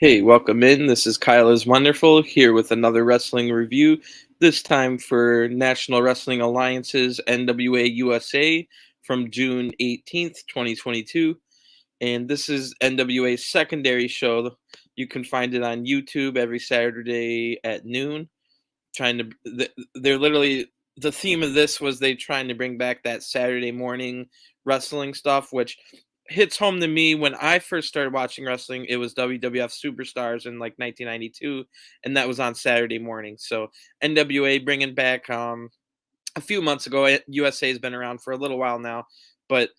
Hey, welcome in. This is Kyle is Wonderful here with another wrestling review, this time for National Wrestling Alliance's NWA USA from June 18th, 2022. And this is NWA's secondary show. You can find it on YouTube every Saturday at noon. They're literally, the theme of this was they trying to bring back that Saturday morning wrestling stuff, which hits home to me. When I first started watching wrestling, it was WWF Superstars in like 1992, and that was on Saturday morning. So NWA bringing back a few months ago. USA has been around for a little while now, but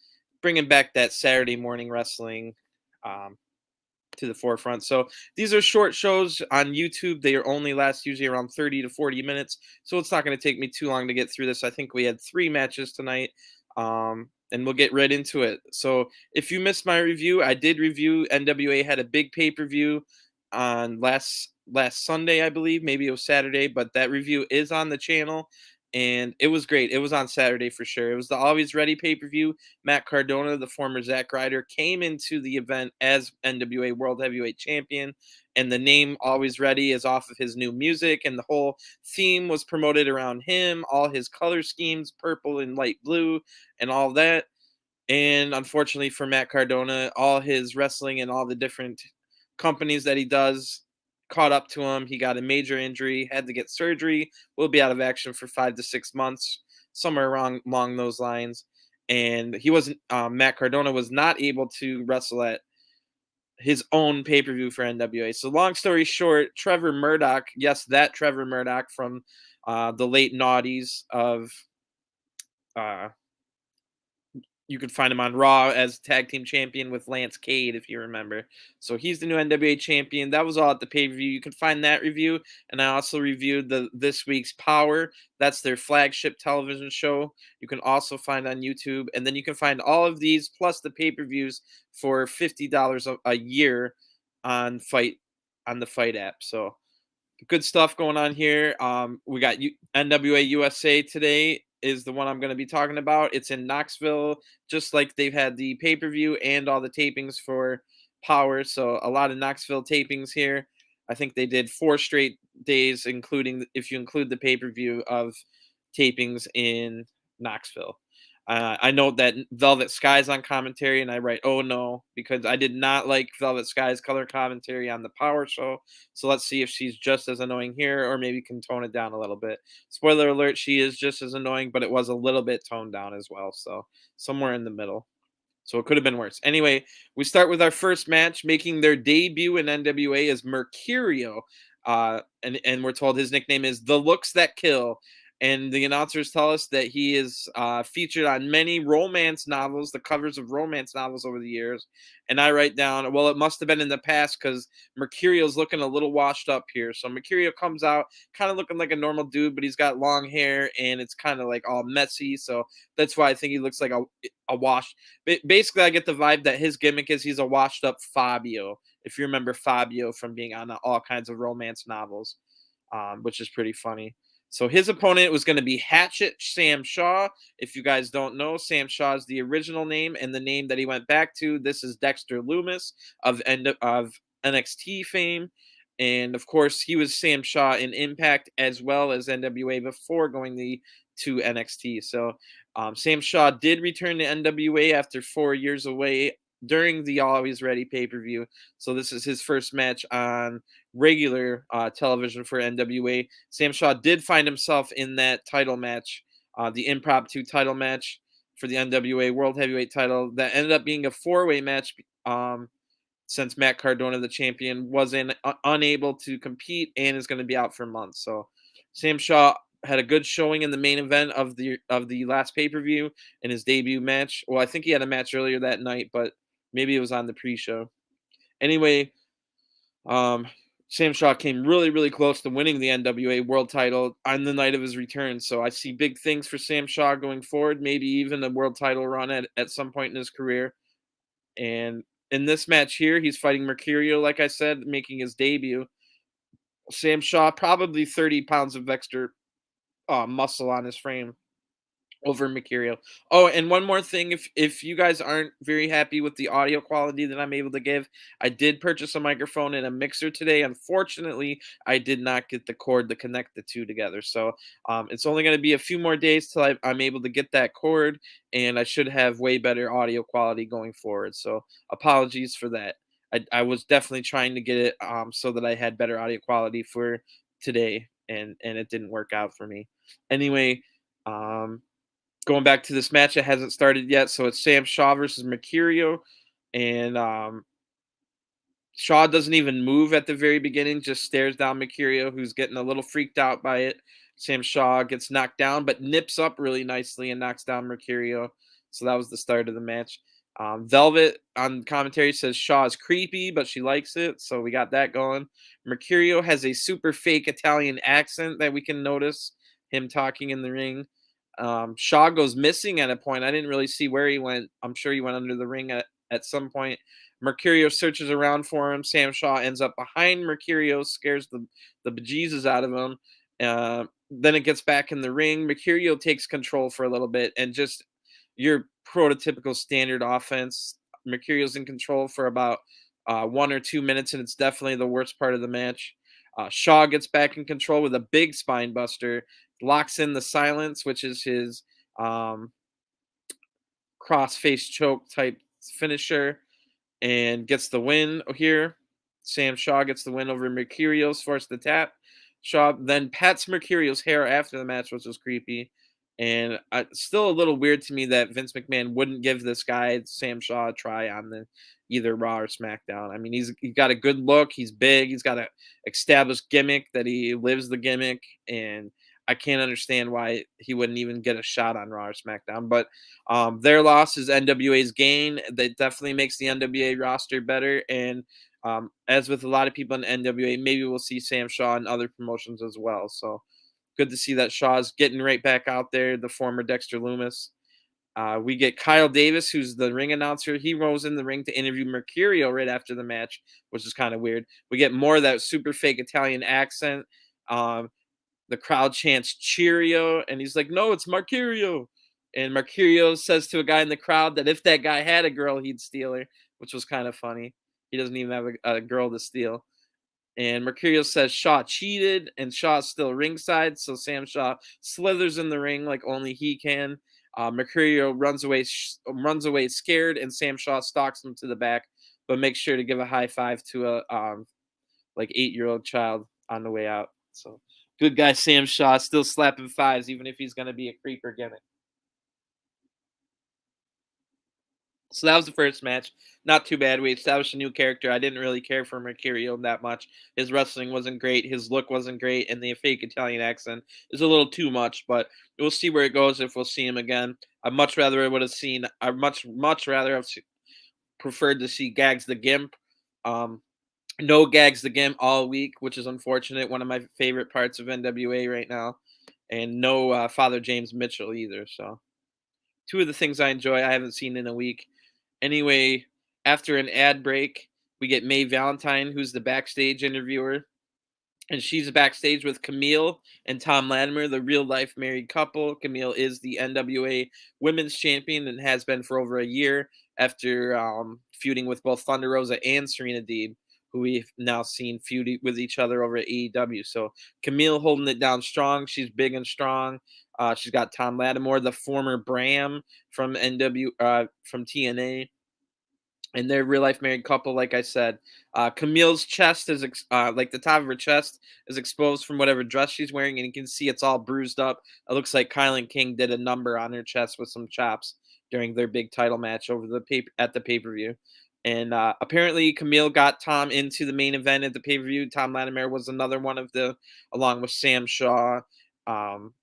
bringing back that Saturday morning wrestling um, to the forefront. So these are short shows on YouTube. They are only last usually around 30 to 40 minutes. So it's not going to take me too long to get through this. I think we had 3 matches tonight. And we'll get right into it. So if you missed my review, I did review NWA had a big pay-per-view on last Sunday, I believe. Maybe it was Saturday, but that review is on the channel. And it was great. It was on Saturday for sure. It was the Always Ready pay-per-view. Matt Cardona, the former Zack Ryder, came into the event as NWA World Heavyweight Champion, and the name Always Ready is off of his new music, and the whole theme was promoted around him, all his color schemes, purple and light blue, and all that. And unfortunately for Matt Cardona, all his wrestling and all the different companies that he does caught up to him. He got a major injury, had to get surgery, will be out of action for 5 to 6 months, somewhere along those lines. And he wasn't, Matt Cardona was not able to wrestle at his own pay per view for NWA. So, long story short, Trevor Murdoch, yes, that Trevor Murdoch from the late noughties of uh, you could find him on Raw as tag team champion with Lance Cade, if you remember. So he's the new NWA champion. That was all at the pay per view. You can find that review, and I also reviewed the this week's Power. That's their flagship television show. You can also find on YouTube, and then you can find all of these plus the pay per views for $50 a year on the Fight app. So good stuff going on here. We got NWA USA today is the one I'm going to be talking about. It's in Knoxville, just like they've had the pay-per-view and all the tapings for Power. So a lot of Knoxville tapings here. I think they did 4 straight days, including if you include the pay-per-view of tapings in Knoxville. I know that Velvet Sky's on commentary, and I write, "Oh no," because I did not like Velvet Sky's color commentary on the Power Show. So let's see if she's just as annoying here, or maybe can tone it down a little bit. Spoiler alert: she is just as annoying, but it was a little bit toned down as well. So somewhere in the middle. So it could have been worse. Anyway, we start with our first match. Making their debut in NWA is Mercurio, and we're told his nickname is the Looks That Kill. And the announcers tell us that he is featured on many romance novels, the covers of romance novels over the years. And I write down, well, it must have been in the past because Mercurio's looking a little washed up here. So Mercurio comes out kind of looking like a normal dude, but he's got long hair and it's kind of like all messy. So that's why I think he looks like a wash. Basically, I get the vibe that his gimmick is he's a washed up Fabio. If you remember Fabio from being on all kinds of romance novels, which is pretty funny. So his opponent was going to be Hatchet Sam Shaw. If you guys don't know, Sam Shaw is the original name and the name that he went back to. This is Dexter Lumis of NXT fame. And of course, he was Sam Shaw in Impact as well as NWA before going to NXT. So Sam Shaw did return to NWA after 4 years away during the Always Ready pay-per-view. So this is his first match on regular television for NWA. Sam Shaw did find himself in that title match, the impromptu title match for the NWA World Heavyweight title that ended up being a 4-way match since Matt Cardona, the champion, wasn't unable to compete and is going to be out for months. So Sam Shaw had a good showing in the main event of the last pay-per-view in his debut match. Well, I think he had a match earlier that night, but maybe it was on the pre-show. Anyway, Sam Shaw came really, really close to winning the NWA World title on the night of his return. So I see big things for Sam Shaw going forward, maybe even a world title run at some point in his career. And in this match here, he's fighting Mercurio, like I said, making his debut. Sam Shaw, probably 30 pounds of extra muscle on his frame. over Mercurial. Oh, and one more thing, if you guys aren't very happy with the audio quality that I'm able to give, I did purchase a microphone and a mixer today. Unfortunately, I did not get the cord to connect the two together. So it's only going to be a few more days till I'm able to get that cord, and I should have way better audio quality going forward. So apologies for that. I was definitely trying to get it so that I had better audio quality for today, and it didn't work out for me. Anyway, um, going back to this match, it hasn't started yet, so it's Sam Shaw versus Mercurio, and Shaw doesn't even move at the very beginning, just stares down Mercurio, who's getting a little freaked out by it. Sam Shaw gets knocked down, but nips up really nicely and knocks down Mercurio. So that was the start of the match. Velvet on commentary says Shaw is creepy, but she likes it. So we got that going. Mercurio has a super fake Italian accent that we can notice him talking in the ring. Shaw goes missing at a point. I didn't really see where he went. I'm sure he went under the ring at some point. Mercurio searches around for him. Sam Shaw ends up behind Mercurio, scares the bejesus out of him. Then it gets back in the ring. Mercurio takes control for a little bit, and just your prototypical standard offense. Mercurio's in control for about 1 or 2 minutes, and it's definitely the worst part of the match. Shaw gets back in control with a big spine buster, locks in the silence, which is his um, cross face choke type finisher, and gets the win here. Sam Shaw gets the win over Mercurio's, forced the tap. Shaw then pats Mercurio's hair after the match, which was creepy. And still a little weird to me that Vince McMahon wouldn't give this guy Sam Shaw a try on the either Raw or SmackDown. I mean, he's got a good look. He's big. He's got a established gimmick that he lives the gimmick, and I can't understand why he wouldn't even get a shot on Raw or SmackDown. But their loss is NWA's gain. That definitely makes the NWA roster better. And as with a lot of people in NWA, maybe we'll see Sam Shaw in other promotions as well. So good to see that Shaw's getting right back out there, the former Dexter Lumis. We get Kyle Davis, who's the ring announcer. He rolls in the ring to interview Mercurio right after the match, which is kind of weird. We get more of that super fake Italian accent. Um, the crowd chants Cheerio, and he's like, "No, it's Mercurio." And Mercurio says to a guy in the crowd that if that guy had a girl, he'd steal her, which was kind of funny. He doesn't even have a girl to steal. And Mercurio says Shaw cheated, and Shaw's still ringside. So Sam Shaw slithers in the ring like only he can. Mercurio runs away scared, and Sam Shaw stalks him to the back, but makes sure to give a high five to a like 8-year-old child on the way out. So good guy Sam Shaw still slapping fives, even if he's gonna be a creeper gimmick. So that was the first match. Not too bad. We established a new character. I didn't really care for Mercurio that much. His wrestling wasn't great. His look wasn't great, and the fake Italian accent is a little too much. But we'll see where it goes if we'll see him again. I would have seen. I much rather have preferred to see Gags the Gimp. Um, no Gags the Gimp all week, which is unfortunate. One of my favorite parts of NWA right now, and no Father James Mitchell either. So two of the things I enjoy I haven't seen in a week. Anyway, after an ad break, we get Mae Valentine, who's the backstage interviewer, and she's backstage with Camille and Tom Latimer, the real life married couple. Camille is the NWA Women's Champion and has been for over a year after feuding with both Thunder Rosa and Serena Deeb, who we've now seen feud with each other over at AEW. So Camille holding it down strong. She's big and strong. She's got Tom Latimer, the former Bram from from TNA, and they're real life married couple. Like I said, Camille's chest is like the top of her chest is exposed from whatever dress she's wearing, and you can see it's all bruised up. It looks like Kylan King did a number on her chest with some chops during their big title match over the pay per view. And apparently, Camille got Tom into the main event at the pay per view. Tom Latimer was another one of the, along with Sam Shaw, um,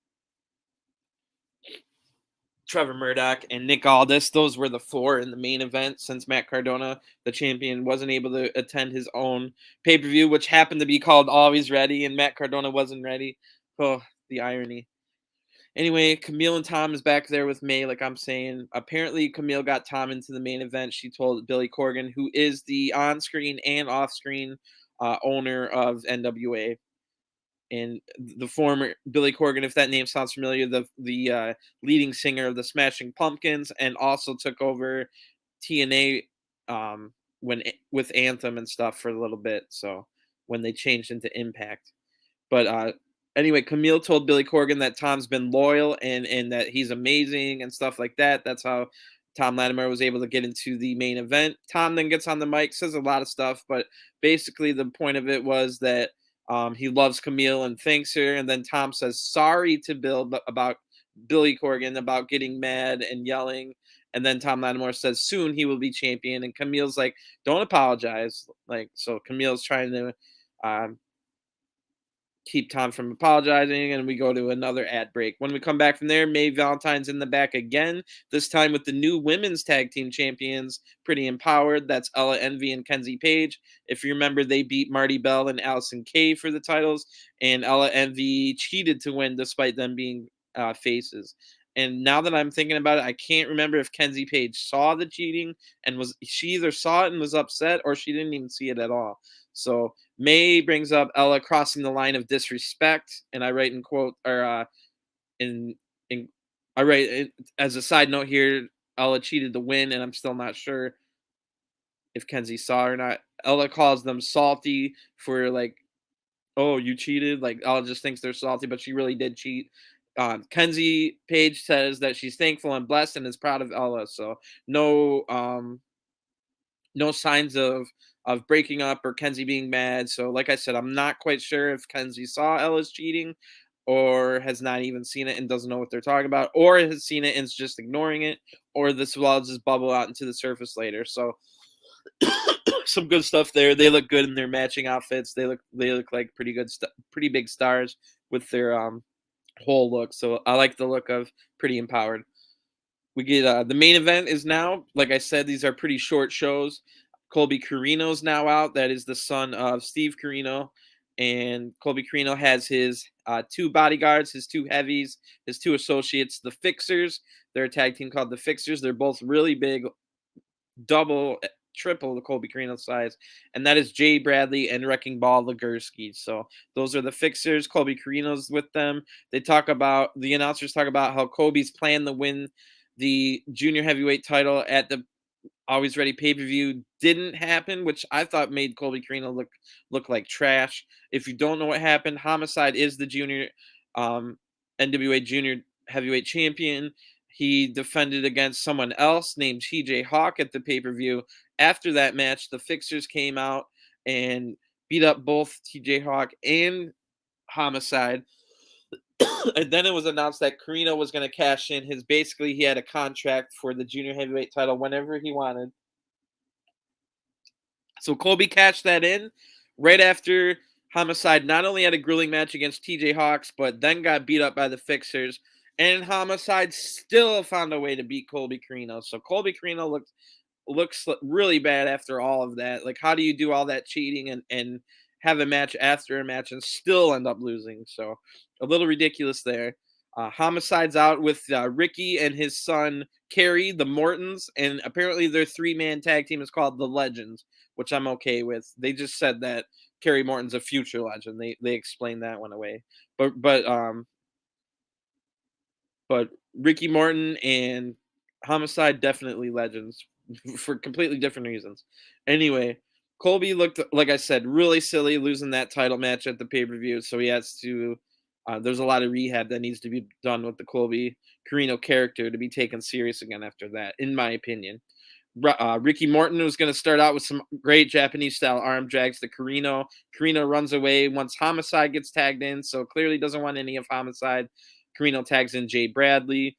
Trevor Murdoch, and Nick Aldis. Those were the four in the main event since Matt Cardona, the champion, wasn't able to attend his own pay per view, which happened to be called Always Ready, and Matt Cardona wasn't ready. Oh, the irony. Anyway, Camille and Tom is back there with May, like I'm saying. Apparently, Camille got Tom into the main event. She told Billy Corgan, who is the on screen and off screen owner of NWA. and the former Billy Corgan, if that name sounds familiar, the leading singer of the Smashing Pumpkins, and also took over TNA with Anthem and stuff for a little bit. So when they changed into Impact, but anyway, Camille told Billy Corgan that Tom's been loyal and that he's amazing and stuff like that. That's how Tom Latimer was able to get into the main event. Tom then gets on the mic, says a lot of stuff, but basically the point of it was that he loves Camille and thanks her. And then Tom says sorry to about Billy Corgan about getting mad and yelling. And then Tom Latimer says soon he will be champion. And Camille's like, don't apologize. Like, so Camille's trying to keep Tom from apologizing, and we go to another ad break. When we come back from there, Mae Valentine's in the back again, this time with the new women's tag team champions, Pretty Empowered. That's Ella Envy and Kenzie Page. If you remember, they beat Marty Bell and Allison Kay for the titles, and Ella Envy cheated to win despite them being faces. And now that I'm thinking about it, I can't remember if Kenzie Page saw the cheating and she either saw it and was upset, or she didn't even see it at all. So May brings up Ella crossing the line of disrespect, and I write in quote or I write as a side note here, Ella cheated to win, and I'm still not sure if Kenzie saw or not. Ella calls them salty for like, oh, you cheated. Like Ella just thinks they're salty, but she really did cheat. Kenzie Page says that she's thankful and blessed and is proud of Ella. So no signs of breaking up or Kenzie being mad. So like I said, I'm not quite sure if Kenzie saw Ella's cheating or has not even seen it and doesn't know what they're talking about, or has seen it and is just ignoring it, or this will all just bubble out into the surface later. So some good stuff there. They look good in their matching outfits. They look like pretty big stars with their whole look. So I like the look of Pretty Empowered. We get the main event is now, like I said, these are pretty short shows. Colby Corino's now out. That is the son of Steve Corino. And Colby Corino has his two bodyguards, his two heavies, his two associates, the Fixers. They're a tag team called the Fixers. They're both really big, triple the Colby Corino size. And that is Jay Bradley and Wrecking Ball Legursky. So those are the Fixers. Colby Corino's with them. The announcers talk about how Colby's plan to win the junior heavyweight title at the Always Ready pay-per-view didn't happen, which I thought made Colby Corino look like trash. If you don't know what happened, Homicide is the junior NWA junior heavyweight champion. He defended against someone else named TJ Hawk at the pay-per-view. After that match, the Fixers came out and beat up both TJ Hawk and Homicide. And then it was announced that Corino was going to cash in he had a contract for the junior heavyweight title whenever he wanted. So Colby cashed that in right after Homicide not only had a grueling match against TJ Hawks, but then got beat up by the Fixers. And Homicide still found a way to beat Colby Corino. So Colby Corino looks really bad after all of that. Like, how do you do all that cheating and have a match after a match and still end up losing? So a little ridiculous there. Homicide's out with Ricky and his son Kerry, the Mortons, and apparently their 3-man tag team is called the Legends, which I'm okay with. They just said that Kerry Morton's a future legend. They explained that one away. But Ricky Morton and Homicide definitely legends for completely different reasons. Anyway, Colby looked, like I said, really silly losing that title match at the pay-per-view, so he has to there's a lot of rehab that needs to be done with the Colby Corino character to be taken serious again after that, in my opinion. Ricky Morton was going to start out with some great Japanese-style arm drags to Corino. Corino runs away once Homicide gets tagged in, so clearly doesn't want any of Homicide. Corino tags in Jay Bradley.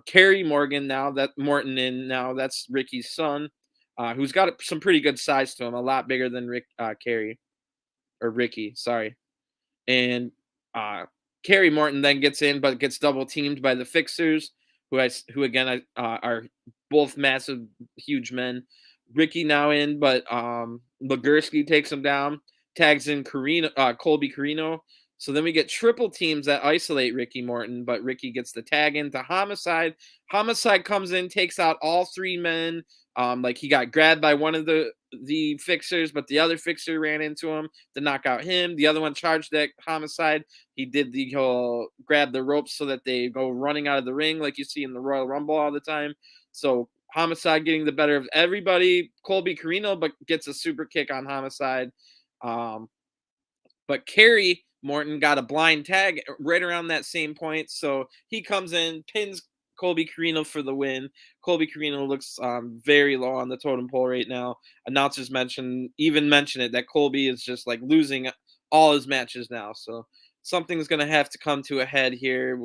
Kerry Morgan that's Ricky's son, who's got some pretty good size to him, a lot bigger than Ricky, sorry. And Kerry Morton then gets in, but gets double teamed by the Fixers, who again are both massive, huge men. Ricky now in, but Legursky takes him down, tags in Colby Corino. So then we get triple teams that isolate Ricky Morton, but Ricky gets the tag into Homicide. Homicide comes in, takes out all 3 men Like he got grabbed by one of the fixers, but the other fixer ran into him to knock out him. The other one charged that Homicide. He did the whole grab the ropes so that they go running out of the ring like you see in the Royal Rumble all the time. So Homicide getting the better of everybody. Colby Corino, but gets a super kick on Homicide. Um, but Kerry Morton got a blind tag right around that same point. So he comes in, pins Colby Corino for the win. Colby Corino looks very low on the totem pole right now. Announcers mention it that Colby is just like losing all his matches now. So something's going to have to come to a head here.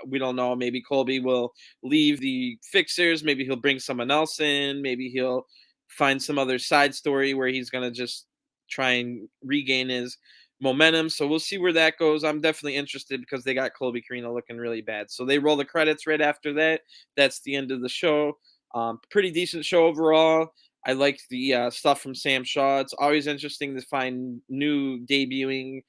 We don't know. Maybe Colby will leave the fixers. Maybe he'll bring someone else in. Maybe he'll find some other side story where he's going to just try and regain his momentum. So we'll see where that goes. I'm definitely interested because they got Colby Corino looking really bad. So they roll the credits right after that. That's the end of the show. Pretty decent show overall. I like the stuff from Sam Shaw. It's always interesting to find new debuting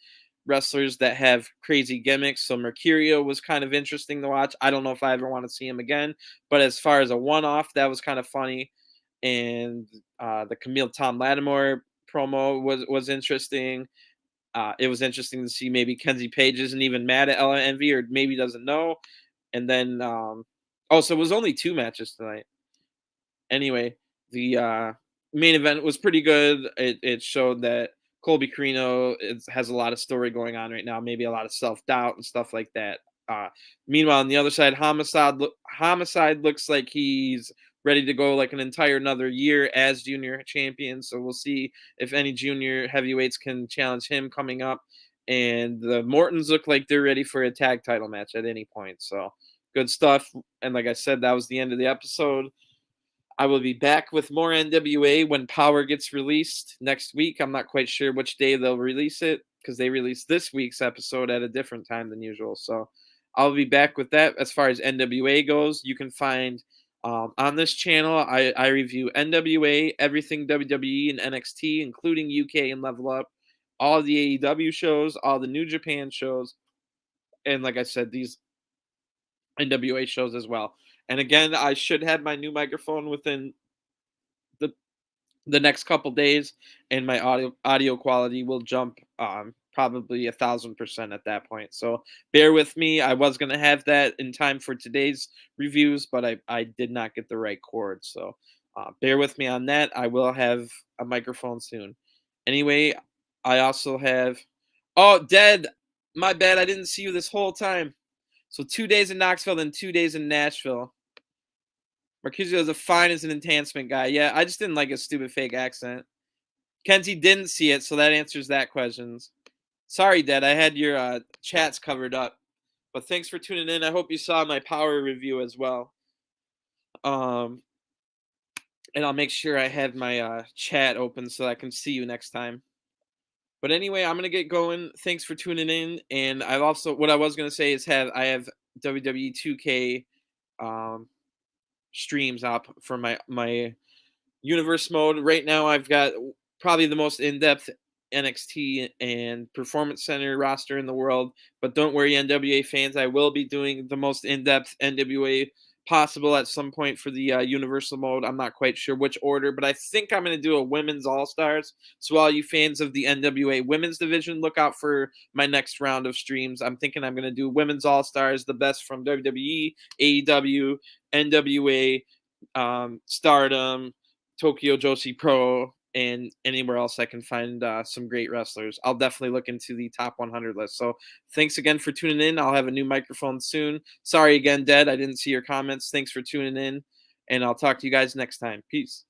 wrestlers that have crazy gimmicks. So Mercurio was kind of interesting to watch. I don't know if I ever want to see him again, but as far as a one-off, that was kind of funny. And the Camille Tom Lattimore promo was interesting. It was interesting to see maybe Kenzie Page isn't even mad at Ella Envy or maybe doesn't know. And then, so it was only 2 matches tonight. Anyway, the main event was pretty good. It showed that Colby Corino has a lot of story going on right now, maybe a lot of self-doubt and stuff like that. Meanwhile, on the other side, Homicide looks like he's ready to go like an entire another year as junior champion. So we'll see if any junior heavyweights can challenge him coming up. And the Mortons look like they're ready for a tag title match at any point. So good stuff. And like I said, that was the end of the episode. I will be back with more NWA when Power gets released next week. I'm not quite sure which day they'll release it because they released this week's episode at a different time than usual. So I'll be back with that. As far as NWA goes, you can find on this channel, I review NWA, everything WWE and NXT, including UK and Level Up, all the AEW shows, all the New Japan shows, and like I said, these NWA shows as well. And again, I should have my new microphone within the next couple days, and my audio quality will jump probably 1,000% at that point. So bear with me. I was gonna have that in time for today's reviews, but I did not get the right cord. So bear with me on that. I will have a microphone soon. Anyway, I also have. Oh, Dead. My bad. I didn't see you this whole time. So 2 days in Knoxville, then 2 days in Nashville. Mercuzio is fine as an enhancement guy. Yeah, I just didn't like his stupid fake accent. Kenzie didn't see it, so that answers that question. Sorry, Dad. I had your chats covered up. But thanks for tuning in. I hope you saw my Power review as well. And I'll make sure I have my chat open so I can see you next time. But anyway, I'm gonna get going. Thanks for tuning in. And I've also what I was gonna say is I have WWE 2K streams up for my universe mode. Right now I've got probably the most in-depth NXT and Performance Center roster in the world, but don't worry, NWA fans, I will be doing the most in-depth NWA possible at some point for the universal mode. I'm not quite sure which order, but I think I'm going to do a women's all-stars. So all you fans of the NWA women's division, look out for my next round of streams. I'm thinking I'm going to do women's all-stars, the best from WWE, AEW, NWA, Stardom, Tokyo Joshi Pro, and anywhere else I can find some great wrestlers. I'll definitely look into the top 100 list. So thanks again for tuning in. I'll have a new microphone soon. Sorry again, Dad, I didn't see your comments. Thanks for tuning in, and I'll talk to you guys next time. Peace.